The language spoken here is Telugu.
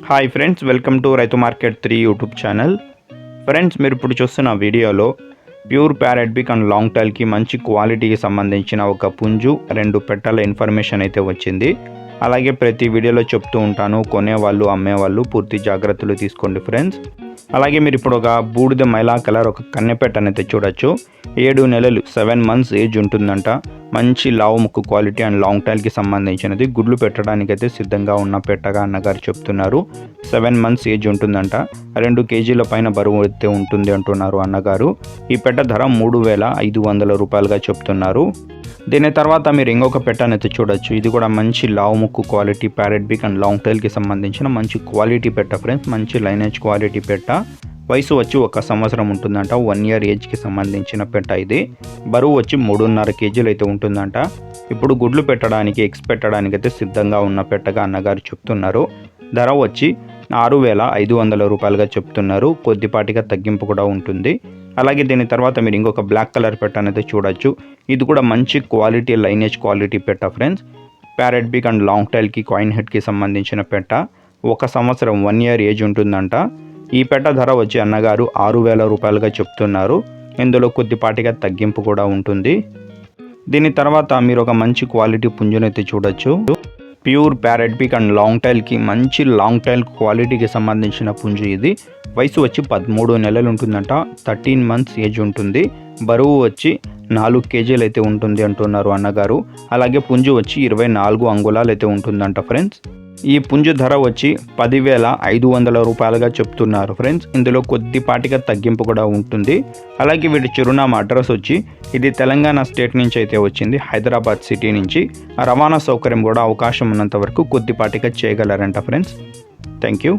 హాయ్ ఫ్రెండ్స్, వెల్కమ్ టు రైతు మార్కెట్ 3 యూట్యూబ్ ఛానల్. ఫ్రెండ్స్, మీరు ఇప్పుడు చూస్తున్న వీడియోలో pure parrot big and long టైల్కి మంచి క్వాలిటీకి సంబంధించిన ఒక పుంజు 2 పెట్టల ఇన్ఫర్మేషన్ అయితే వచ్చింది. అలాగే ప్రతి వీడియోలో చెప్తూ ఉంటాను, కొనేవాళ్ళు అమ్మేవాళ్ళు పూర్తి జాగ్రత్తలు తీసుకోండి ఫ్రెండ్స్. అలాగే మీరు ఇప్పుడు ఒక బూడిద మైలా కలర్ ఒక కన్నెపెట్టని అయితే చూడొచ్చు. 7 నెలలు 7 months ఏజ్ ఉంటుందంట. మంచి లావు ముక్కు క్వాలిటీ అండ్ లాంగ్ టైల్కి సంబంధించినది. గుడ్లు పెట్టడానికైతే సిద్ధంగా ఉన్న పెట్టగా అన్నగారు చెప్తున్నారు. 7 months ఏజ్ ఉంటుందంట. 2 kg పైన బరువు అయితే ఉంటుంది అంటున్నారు అన్నగారు. ఈ పెట్ట ధర 3,500 రూపాయలుగా చెప్తున్నారు. దీని తర్వాత మీరు ఇంకొక పెట్టనైతే చూడొచ్చు. ఇది కూడా మంచి లావు ముక్కు quality parrot big and long టైల్కి సంబంధించిన మంచి క్వాలిటీ పెట్ట ఫ్రెండ్స్. మంచి లైనేజ్ క్వాలిటీ పెట్ట. వయసు వచ్చి 1 సంవత్సరం ఉంటుందంట. 1 year ఏజ్కి సంబంధించిన పెట్ట ఇది. బరువు వచ్చి 3.5 kg అయితే ఉంటుందంట. ఇప్పుడు గుడ్లు పెట్టడానికి ఎగ్స్ పెట్టడానికి అయితే సిద్ధంగా ఉన్న పెట్టగా అన్నగారు చెప్తున్నారు. ధర వచ్చి 6,500 రూపాయలుగా చెప్తున్నారు. కొద్దిపాటిగా తగ్గింపు కూడా ఉంటుంది. అలాగే దీని తర్వాత మీరు ఇంకొక బ్లాక్ కలర్ పెట్ట అనేది చూడొచ్చు. ఇది కూడా మంచి క్వాలిటీ లైనేజ్ క్వాలిటీ పెట్ట friends. Parrot big and long టైల్కి కాయిన్ హెడ్కి సంబంధించిన పెట్ట. 1 సంవత్సరం 1 year ఏజ్ ఉంటుందంట. ఈ పెట్ట ధర వచ్చి అన్నగారు 6,000 రూపాయలుగా చెప్తున్నారు. ఇందులో కొద్దిపాటిగా తగ్గింపు కూడా ఉంటుంది. దీని తర్వాత మీరు ఒక మంచి క్వాలిటీ పుంజునైతే చూడొచ్చు. Pure parrot big and long టైల్కి మంచి లాంగ్ టైల్ క్వాలిటీకి సంబంధించిన పుంజు ఇది. వయసు వచ్చి 13 నెలలు ఉంటుందంట. 13 months ఏజ్ ఉంటుంది. బరువు వచ్చి 4 kg అయితే ఉంటుంది అంటున్నారు అన్నగారు. అలాగే పుంజు వచ్చి 24 అంగుళాలు అయితే ఉంటుందంట ఫ్రెండ్స్. ఈ పుంజు ధర వచ్చి 10,500 రూపాయలుగా చెప్తున్నారు ఫ్రెండ్స్. ఇందులో కొద్దిపాటిగా తగ్గింపు కూడా ఉంటుంది. అలాగే వీటి చిరునామా అడ్రస్ వచ్చి ఇది తెలంగాణ స్టేట్ నుంచి అయితే వచ్చింది, హైదరాబాద్ సిటీ నుంచి. రవాణా సౌకర్యం కూడా అవకాశం ఉన్నంత వరకు కొద్దిపాటిగా చేయగలరంట ఫ్రెండ్స్. Thank you.